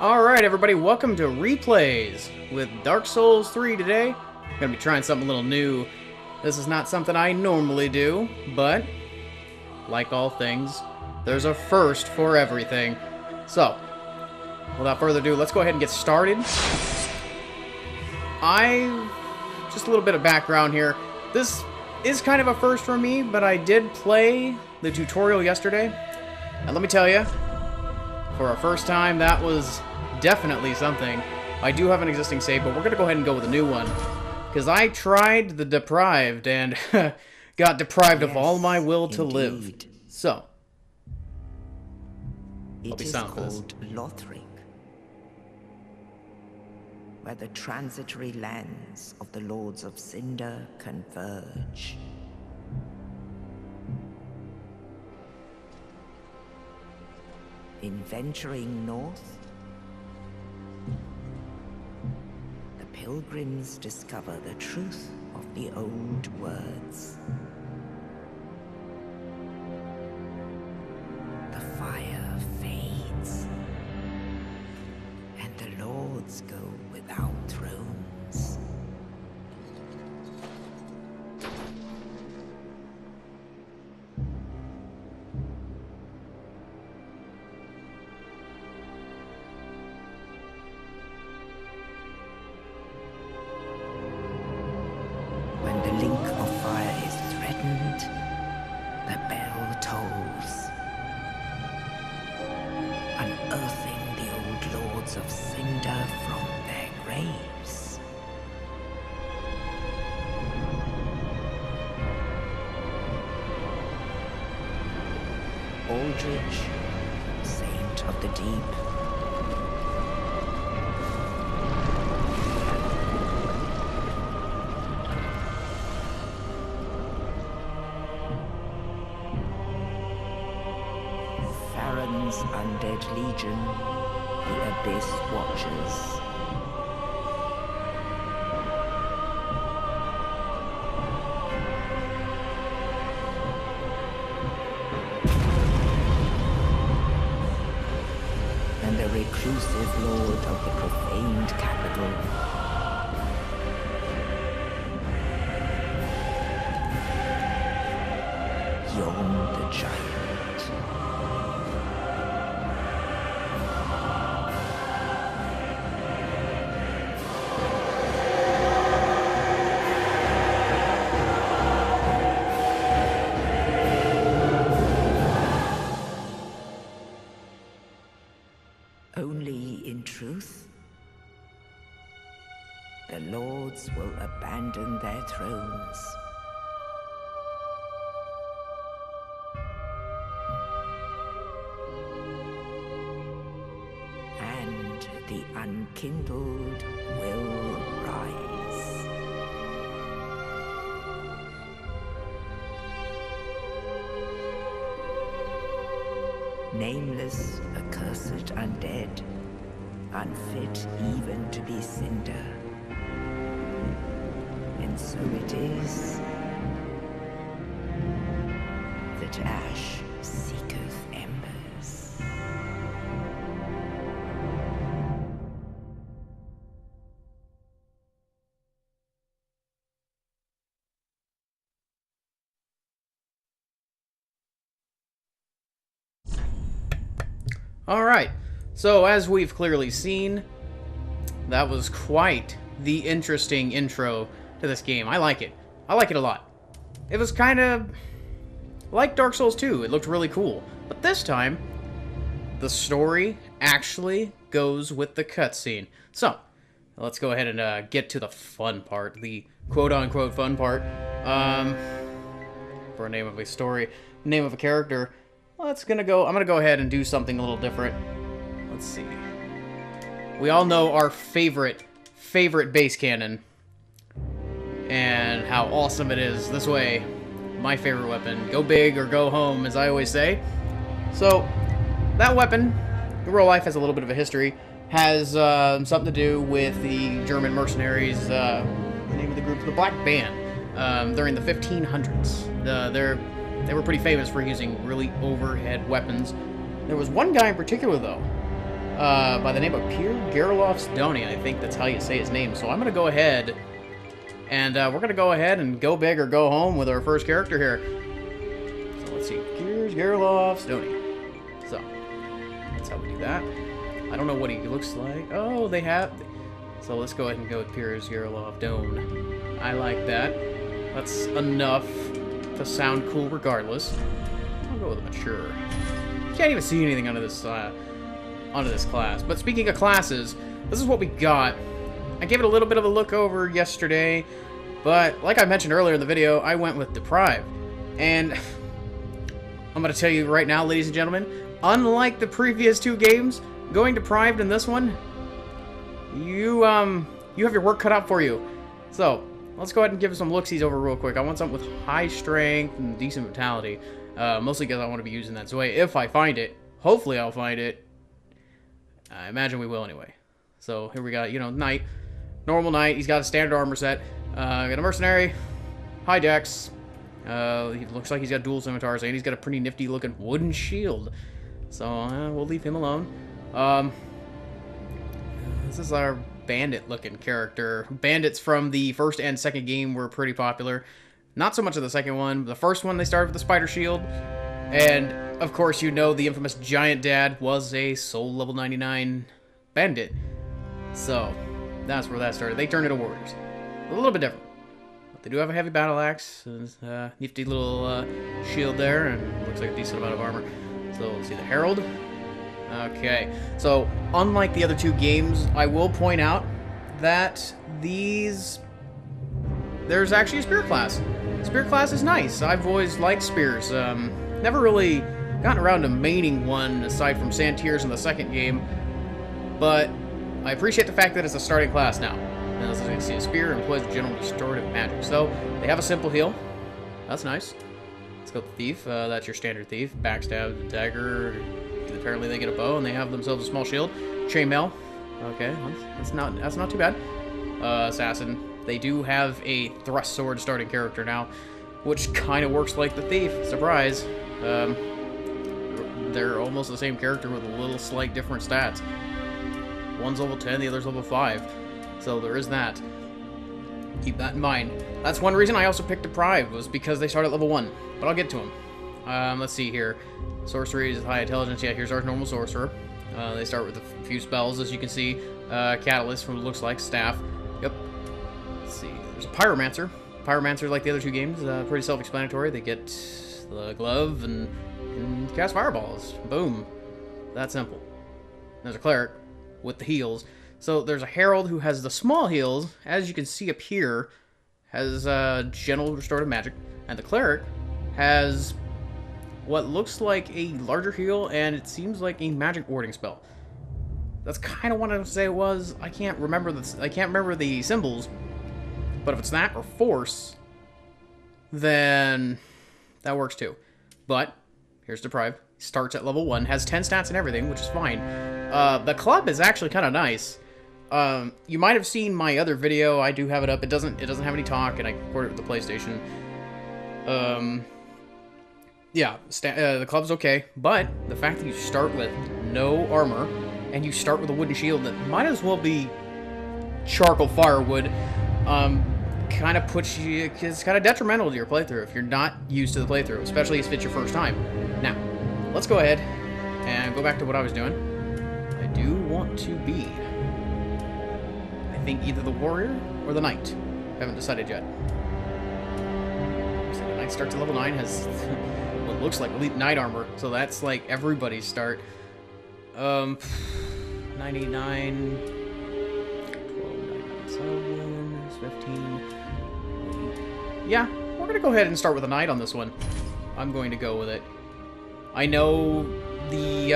Alright everybody, welcome to Replays with Dark Souls 3 today. I'm going to be trying something a little new. This is not something I normally do, but, like all things, there's a first for everything. So, without further ado, let's go ahead and get started. Just a little bit of background here. This is kind of a first for me, but I did play the tutorial yesterday. And let me tell you, for a first time, that was definitely something. I do have an existing save, but we're going to go ahead and go with a new one. Because I tried the deprived and got deprived of all my will to live. So, I'll be silent for this. It is called Lothric, where the transitory lands of the Lords of Cinder converge. In venturing north, the pilgrims discover the truth of the old words. The fire fades, and the lords go without thrones. When the link of fire is threatened, the bell tolls, unearthing the old lords of Cinder from their graves. Aldrich, saint of the deep, Farron's undead legion, the Abyss Watchers. And the reclusive lord of the profaned capital. Yom the Giant. Only in truth, the lords will abandon their thrones. And the unkindled will rise. Nameless, accursed undead, unfit even to be cinder. And so it is that ash seeketh embers. Alright, so as we've clearly seen, that was quite the interesting intro to this game. I like it. I like it a lot. It was kind of like Dark Souls 2. It looked really cool. But this time, the story actually goes with the cutscene. So, let's go ahead and get to the fun part. The quote-unquote fun part. For a name of a story, name of a character. I'm gonna go ahead and do something a little different. Let's see. We all know our favorite base cannon. And how awesome it is. This way, my favorite weapon. Go big or go home, as I always say. So, that weapon, in real life, has a little bit of a history. Has something to do with the German mercenaries, the name of the group, the Black Band, during the 1500s. They were pretty famous for using really overhead weapons. There was one guy in particular, though, by the name of Pierre Gerloff-Stony. I think that's how you say his name. So I'm going to go ahead, and we're going to go ahead and go big or go home with our first character here. So let's see, Pierre Gerloff-Stony. So that's how we do that. I don't know what he looks like. Oh, they have... So let's go ahead and go with Pierre Gerloff-Stony. I like that. That's enough to sound cool regardless. I'll go with a mature. Can't even see anything under this class. But speaking of classes, this is what we got. I gave it a little bit of a look over yesterday, but like I mentioned earlier in the video, I went with Deprived. And I'm going to tell you right now, ladies and gentlemen, unlike the previous two games, going Deprived in this one, you have your work cut out for you. So, let's go ahead and give some looksies over real quick. I want something with high strength and decent vitality. Mostly because I want to be using that Zwei if I find it. Hopefully I'll find it. I imagine we will anyway. So, here we got, Knight. Normal Knight. He's got a standard armor set. Got a Mercenary. High Dex. He looks like he's got dual scimitars, and he's got a pretty nifty looking wooden shield. So, we'll leave him alone. This is our bandit-looking character. Bandits from the first and second game were pretty popular. Not so much of the second one. The first one, they started with the spider shield. And, of course, the infamous Giant Dad was a soul level 99 bandit. So, that's where that started. They turned into warriors. A little bit different. But they do have a heavy battle axe. And, nifty little shield there. And looks like a decent amount of armor. So, let's see the Herald. Okay, so unlike the other two games, I will point out that there's actually a spear class. Spear class is nice. I've always liked spears. Never really gotten around to maining one aside from Santiers in the second game, but I appreciate the fact that it's a starting class now. And as you can see, a spear employs general restorative magic. So they have a simple heal. That's nice. Let's go with the Thief. That's your standard Thief. Backstab, dagger. Apparently they get a bow and they have themselves a small shield. Chainmail. Okay, that's not too bad. Assassin. They do have a thrust sword starting character now, which kind of works like the Thief. Surprise. They're almost the same character with a little slight different stats. One's level 10, the other's level 5. So there is that. Keep that in mind. That's one reason I also picked Deprived, was because they start at level 1. But I'll get to them. Let's see here. Sorcery is high intelligence. Yeah, here's our normal sorcerer. They start with a few spells, as you can see. Catalyst, from what it looks like. Staff. Yep. Let's see. There's a Pyromancer. Pyromancer, like the other two games, pretty self-explanatory. They get the glove and can cast fireballs. Boom. That simple. There's a Cleric with the heals. So there's a Herald who has the small heals. As you can see up here, has general restorative magic. And the Cleric has what looks like a larger heal, and it seems like a magic warding spell. That's kind of what I would say it was. I can't remember the symbols, but if it's that or force, then that works too. But here's Deprived. Starts at level 1, has 10 stats and everything, which is fine. The club is actually kind of nice. You might have seen my other video. I do have it up. It doesn't have any talk, and I recorded it with the PlayStation. Yeah, the club's okay, but the fact that you start with no armor, and you start with a wooden shield that might as well be charcoal firewood, kind of puts you, it's kind of detrimental to your playthrough if you're not used to the playthrough, especially if it's your first time. Now, let's go ahead and go back to what I was doing. I do want to be, I think, either the warrior or the knight. Haven't decided yet. So the knight starts at level 9, has what looks like elite knight armor, so that's like everybody's start. 99, 12, 97, 15. Yeah, we're gonna go ahead and start with a knight on this one. I'm going to go with it. I know the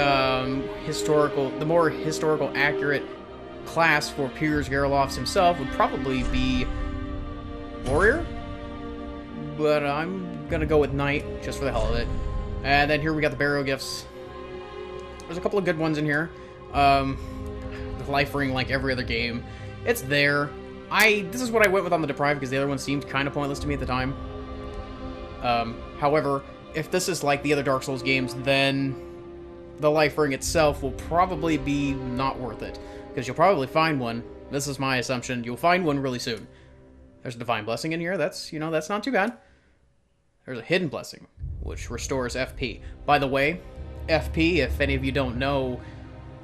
more historical accurate class for Piers Gerloffs himself would probably be warrior, but I'm gonna go with knight just for the hell of it. And then here we got the burial gifts. There's a couple of good ones in here. The life ring, like every other game, it's there. This is what I went with on the Deprived because the other one seemed kind of pointless to me at the time. However, if this is like the other Dark Souls games, then the life ring itself will probably be not worth it. Because you'll probably find one. This is my assumption. You'll find one really soon. There's a Divine Blessing in here. That's, you know, that's not too bad. There's a Hidden Blessing, which restores FP. By the way, FP, if any of you don't know,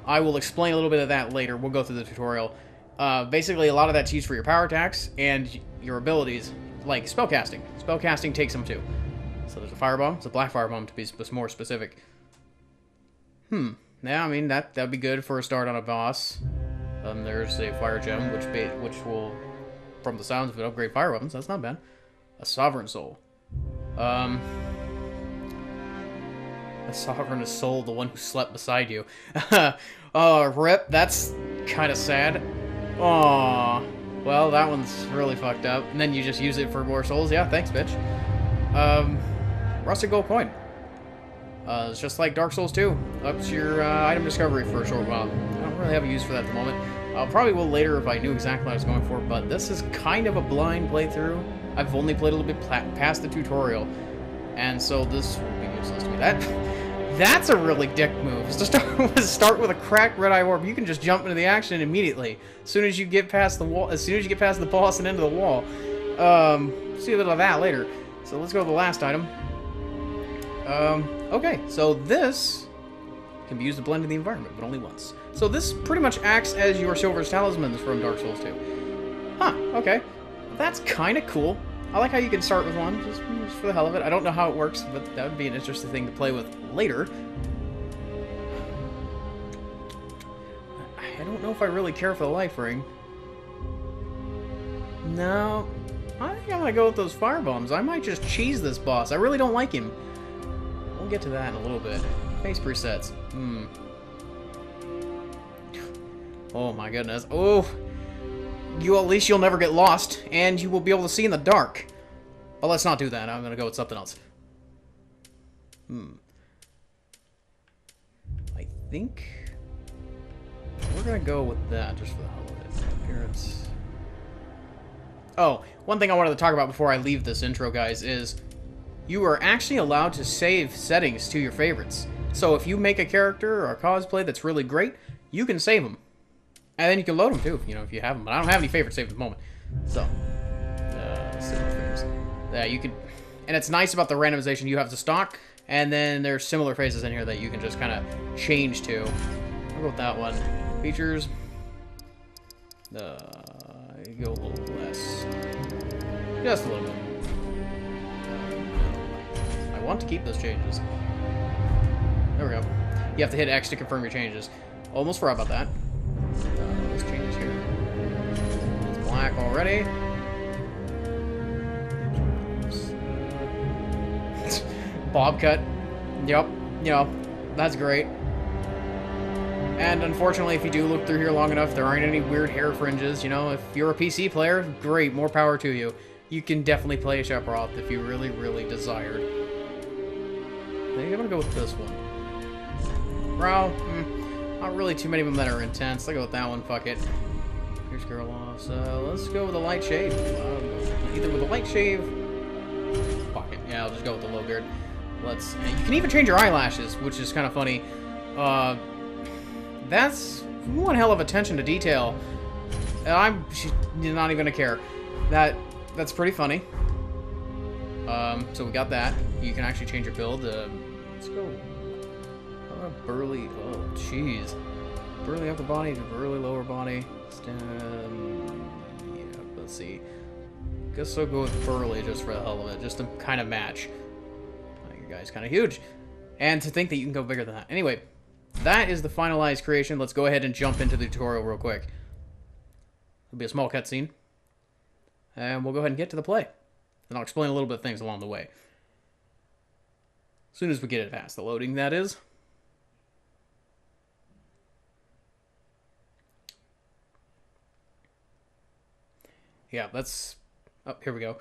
I will explain a little bit of that later. We'll go through the tutorial. Basically, a lot of that's used for your power attacks and your abilities, like spellcasting. Spellcasting takes them too. So there's a Firebomb. It's a Black Firebomb to be more specific. Yeah, I mean, that'd be good for a start on a boss. There's a Fire Gem, which will, from the sounds of it, upgrade fire weapons. That's not bad. A Sovereign Soul. A Sovereign Soul, the one who slept beside you. Rip, that's kind of sad. Aww. Well, that one's really fucked up. And then you just use it for more souls. Yeah, thanks, bitch. Rusted Gold Coin. It's just like Dark Souls 2. Ups your item discovery for a short while. I don't really have a use for that at the moment. Probably will later if I knew exactly what I was going for, but this is kind of a blind playthrough. I've only played a little bit past the tutorial, and so this will be useless to me. That's a really dick move. Is to start with a cracked red eye orb. You can just jump into the action immediately as soon as you get past the wall. As soon as you get past the boss and into the wall. See a little of that later. So let's go to the last item. Okay, so this can be used to blend in the environment, but only once. So this pretty much acts as your Silver's Talismans from Dark Souls 2. Huh, okay. That's kind of cool. I like how you can start with one, just for the hell of it. I don't know how it works, but that would be an interesting thing to play with later. I don't know if I really care for the life ring. No, I think I'm gonna go with those firebombs. I might just cheese this boss. I really don't like him. We'll get to that in a little bit. Face presets. Oh my goodness. Oh, at least you'll never get lost, and you will be able to see in the dark. But let's not do that. I'm gonna go with something else. I think we're gonna go with that just for the hell of it. Appearance. Oh, one thing I wanted to talk about before I leave this intro, guys, is you are actually allowed to save settings to your favorites. So if you make a character or a cosplay that's really great, you can save them. And then you can load them too, you know, if you have them. But I don't have any favorites saved at the moment. So, similar things. Yeah, you can, and it's nice about the randomization. You have the stock, and then there's similar faces in here that you can just kind of change to. I'll go with that one. Features. You go a little less. Just a little bit. I want to keep those changes. There we go. You have to hit X to confirm your changes. Almost forgot about that. Let's change here. It's black already. Bob cut. Yep. That's great. And unfortunately, if you do look through here long enough, there aren't any weird hair fringes. You know, if you're a PC player, great, more power to you. You can definitely play a Shephroth if you really, really desired. I think I'm gonna go with this one. Brow, not really too many of them that are intense. I'll go with that one, fuck it. Here's Gerloff, so let's go with a light shave. Either with a light shave... Fuck it, yeah, I'll just go with the low beard. You can even change your eyelashes, which is kind of funny. That's one hell of attention to detail. I'm not even gonna care. That's pretty funny. So we got that. You can actually change your build. Let's go. Burly. Oh, jeez. Burly upper body to burly lower body. Yeah, let's see. Guess I'll go with burly just for the hell of it, just to kind of match. Your guy's kind of huge, and to think that you can go bigger than that. Anyway, that is the finalized creation. Let's go ahead and jump into the tutorial real quick. It'll be a small cutscene, and we'll go ahead and get to the play. And I'll explain a little bit of things along the way. As soon as we get it past the loading, that is. Yeah, that's... Oh, here we go.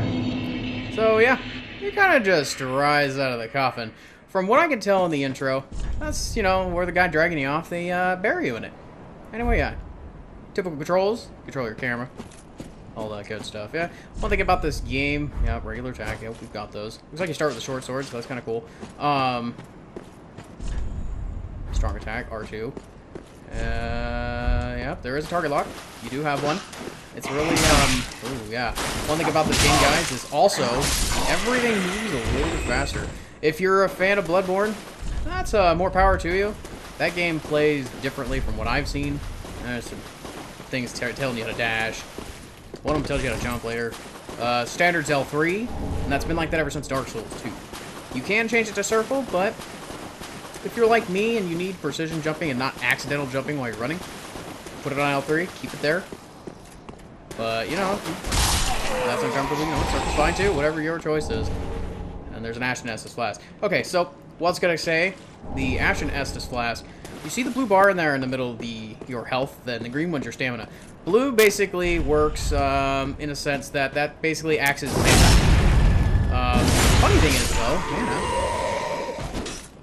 Okay. So, yeah. You kind of just rise out of the coffin. From what I can tell in the intro, that's, you know, where the guy dragging you off, they bury you in it. Anyway, yeah. Typical controls. Control your camera. All that good stuff, yeah. One thing about this game, yeah, regular attack, yeah, we've got those. Looks like you start with the short sword, so that's kind of cool. Strong attack, R2. Yeah, there is a target lock. You do have one. It's really, ooh, yeah. One thing about this game, guys, is also everything moves a little bit faster. If you're a fan of Bloodborne, that's more power to you. That game plays differently from what I've seen. There's some things telling you how to dash. One of them tells you how to jump later. Standard's L3, and that's been like that ever since Dark Souls 2. You can change it to circle, but if you're like me and you need precision jumping and not accidental jumping while you're running, put it on L3, keep it there. But, you know, that's uncomfortable, you know, circle's fine too, whatever your choice is. And there's an Ashen Estus Flask. Okay, so, what's gonna say? The Ashen Estus Flask, you see the blue bar in there in the middle of your health, then the green one's your stamina. Blue basically works in a sense that basically acts as mana. Funny thing is though, mana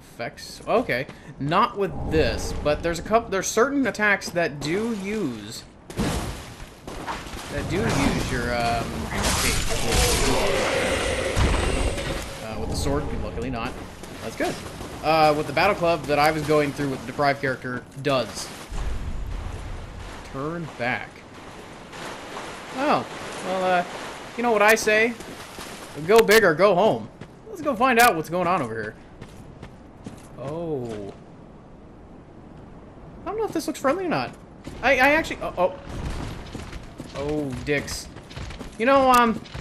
effects. Okay, not with this, but there's certain attacks that do use your with the sword. Luckily not. That's good. With the battle club that I was going through with the deprived character does. Turn back. Oh, well, you know what I say? Go big or go home. Let's go find out what's going on over here. Oh. I don't know if this looks friendly or not. I actually... Oh, dicks. You know,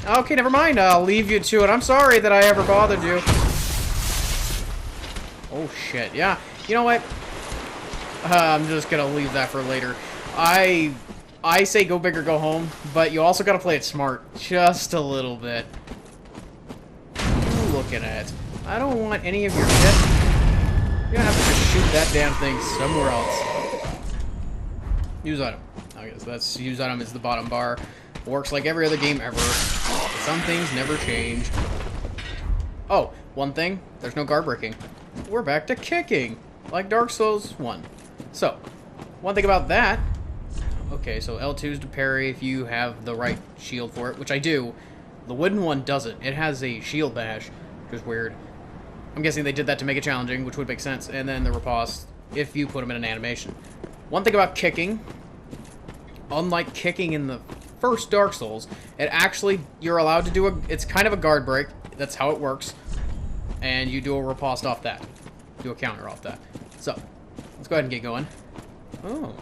okay, never mind. I'll leave you to it. I'm sorry that I ever bothered you. Oh, shit. Yeah. You know what? I'm just gonna leave that for later. I say go big or go home, but you also gotta play it smart. Just a little bit. What are you looking at? I don't want any of your shit. You're gonna have to just shoot that damn thing somewhere else. Use item. I guess that's use item is the bottom bar. Works like every other game ever. Some things never change. Oh, one thing. There's no guard breaking. We're back to kicking. Like Dark Souls 1. So, one thing about that... Okay, so L2 is to parry if you have the right shield for it, which I do. The wooden one doesn't. It has a shield bash, which is weird. I'm guessing they did that to make it challenging, which would make sense. And then the riposte, if you put them in an animation. One thing about kicking, unlike kicking in the first Dark Souls, it actually, you're allowed to do it's kind of a guard break. That's how it works. And you do a riposte off that. Do a counter off that. So, let's go ahead and get going. Oh.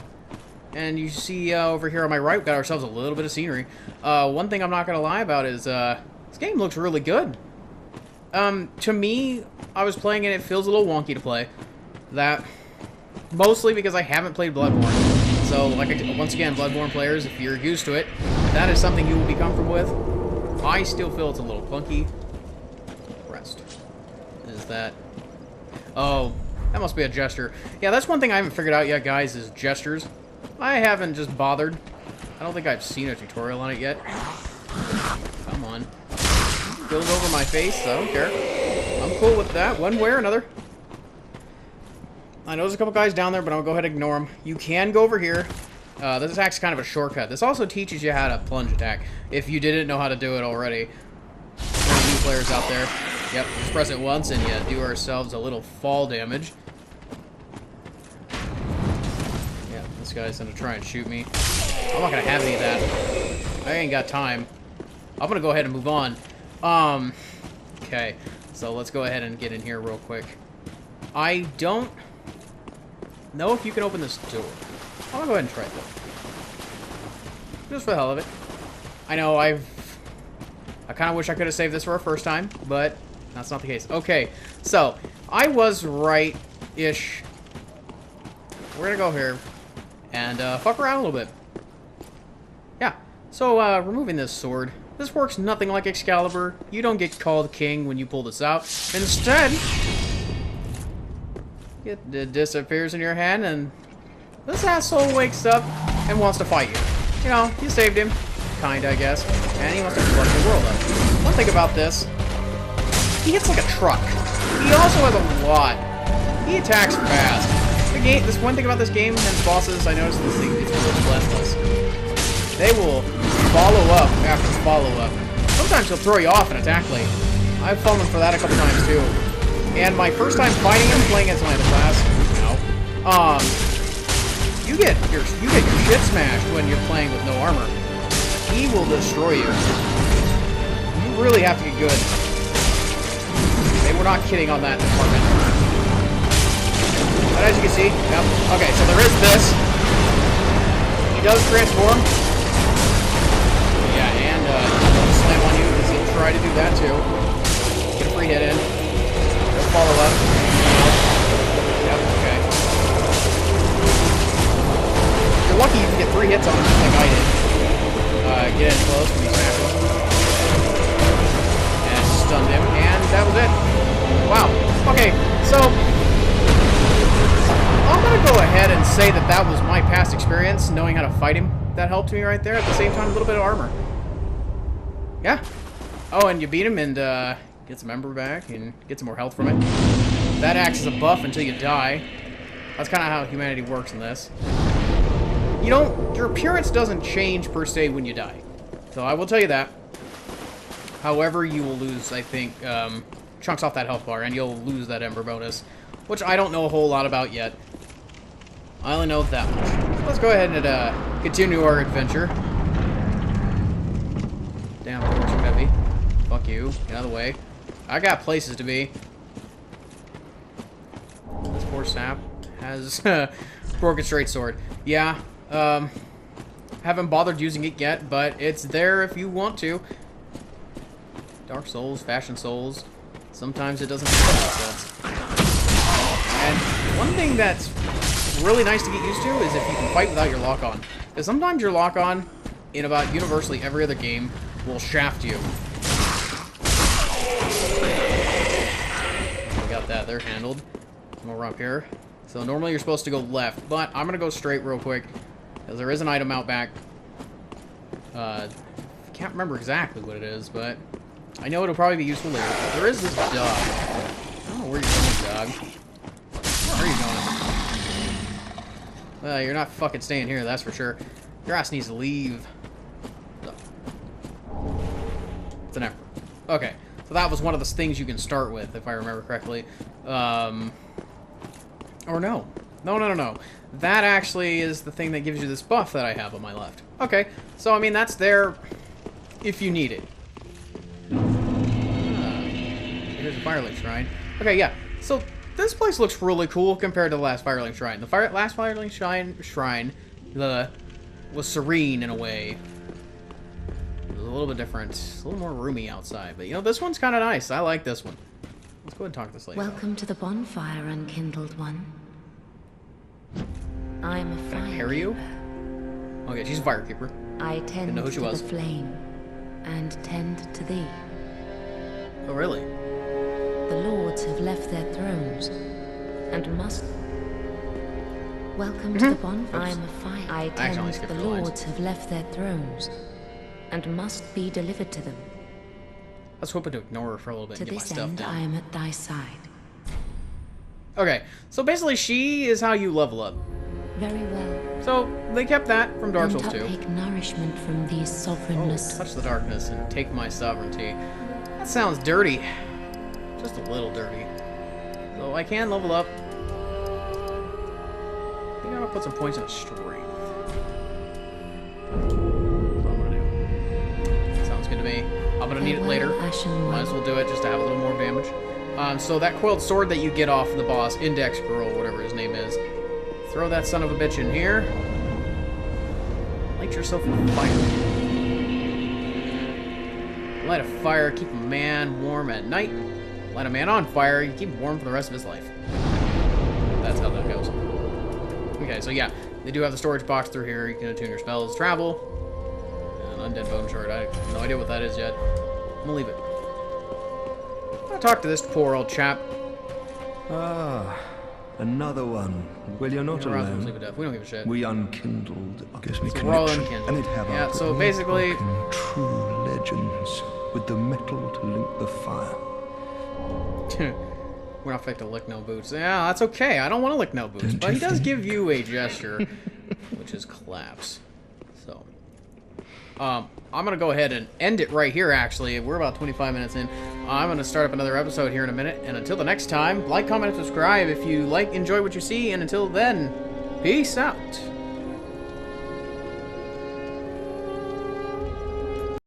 And you see over here on my right, we've got ourselves a little bit of scenery. One thing I'm not going to lie about is this game looks really good. To me, I was playing it, it feels a little wonky to play. That, mostly because I haven't played Bloodborne. So, like once again, Bloodborne players, if you're used to it, that is something you will be comfortable with. I still feel it's a little clunky. Rest. Is that... Oh, that must be a gesture. Yeah, that's one thing I haven't figured out yet, guys, is gestures. I haven't just bothered. I don't think I've seen a tutorial on it yet. Come on. Goes over my face, I don't care. I'm cool with that, one way or another. I know there's a couple guys down there, but I'll go ahead and ignore them. You can go over here. This attack's kind of a shortcut. This also teaches you how to plunge attack, if you didn't know how to do it already. There's new players out there. Yep, just press it once and you do ourselves a little fall damage. Yeah, this guy's gonna try and shoot me. I'm not gonna have any of that. I ain't got time. I'm gonna go ahead and move on. Okay, so let's go ahead and get in here real quick. I don't know if you can open this door. I'm gonna go ahead and try it though. Just for the hell of it. I know I kind of wish I could have saved this for a first time, but that's not the case. Okay, so I was right-ish. We're gonna go here and fuck around a little bit. Yeah, so removing this sword. This works nothing like Excalibur. You don't get called king when you pull this out. Instead, it disappears in your hand, and this asshole wakes up and wants to fight you. You know, you saved him. Kinda, I guess. And he wants to flood the world up. thing about this, he hits like a truck. He also has a lot. He attacks fast. The game. This one thing about this game and bosses, I noticed this thing is really relentless. They will follow up after follow up. Sometimes he'll throw you off and attack late. I've fallen for that a couple times too. And my first time fighting him, playing as my other class, you get your shit smashed when you're playing with no armor. He will destroy you. You really have to get good. They were not kidding on that department. But as you can see, okay, so there is this. He does transform. Yeah, and he'll slam on you because he'll try to do that too. Get a free hit in. He'll follow up. Yep, okay. You're lucky you can get 3 hits on him just like I did. Get in close when he smashes. And stunned him, and that was it. Wow. Okay, so I'm gonna go ahead and say that that was my past experience, knowing how to fight him. That helped me right there. At the same time, a little bit of armor. Yeah. Oh, and you beat him and get some ember back and get some more health from it. That acts as a buff until you die. That's kind of how humanity works in this. You don't, your appearance doesn't change per se when you die. So I will tell you that. However, you will lose, I think, chunks off that health bar, and you'll lose that ember bonus, which I don't know a whole lot about yet. I only know that much. So let's go ahead and continue our adventure. Damn, doors are heavy. Fuck you. Get out of the way. I got places to be. This poor sap has broken straight sword. Yeah. Haven't bothered using it yet, but it's there if you want to. Dark Souls, Fashion Souls. Sometimes it doesn't make sense. And one thing that's really nice to get used to is if you can fight without your lock-on. Because sometimes your lock-on, in about universally every other game, will shaft you. We got that. They're handled. More up here. So normally you're supposed to go left, but I'm going to go straight real quick. Because there is an item out back. Can't remember exactly what it is, but I know it'll probably be useful later. There is this dog. I don't know where you're going, dog. Where are you going? Well, you're not fucking staying here, that's for sure. Your ass needs to leave. It's an emperor. Okay, so that was one of the things you can start with, if I remember correctly. Or no. No. That actually is the thing that gives you this buff that I have on my left. Okay, so I mean, that's there if you need it. Here's a Firelink Shrine. Okay, yeah. So this place looks really cool compared to the last Firelink Shrine. The last Firelink Shrine was serene in a way. It was a little bit different. It's a little more roomy outside. But, you know, this one's kind of nice. I like this one. Let's go ahead and talk to this lady. Welcome to the bonfire, unkindled one. I'm a fire. Can I carry you? Okay, she's a firekeeper. I tend to the flame and tend to thee. Oh, really? The lords have left their thrones and must. Welcome to the bonfire. I'm a fire. I tend the lords have left their thrones and must be delivered to them. I was hoping to ignore her for a little bit and get my stuff done. To this end, I am at thy side. Okay, so basically she is how you level up. Very well. So, they kept that from Dark Souls 2. Take nourishment from these sovereignness. Oh, touch the darkness and take my sovereignty. That sounds dirty. Just a little dirty. So I can level up. I think I'm gonna put some points in a strength. That's what I'm gonna do. Sounds good to me. I'm gonna need it later. Might as well do it just to have a little more damage. So that coiled sword that you get off the boss, Index Girl, whatever his name is. Throw that son of a bitch in here. Light yourself on fire. Light a fire, keep a man warm at night. Light a man on fire, you keep him warm for the rest of his life. That's how that goes. Okay, so yeah, they do have the storage box through here. You can attune your spells, travel. An undead bone shard. I have no idea what that is yet. I'm gonna leave it. I'm gonna talk to this poor old chap. Ah, another one. Well, you're not alone. We don't give a shit. We unkindled. Gives me so we're all connection. unkindled. And it have yeah, so basically... true legends. with the metal to link the fire. We're not fit to lick no boots. Yeah, that's okay. I don't want to lick no boots. But he does give you a gesture, which is claps. So, I'm going to go ahead and end it right here, actually. We're about 25 minutes in. I'm going to start up another episode here in a minute. And until the next time, like, comment, and subscribe if you enjoy what you see. And until then, peace out.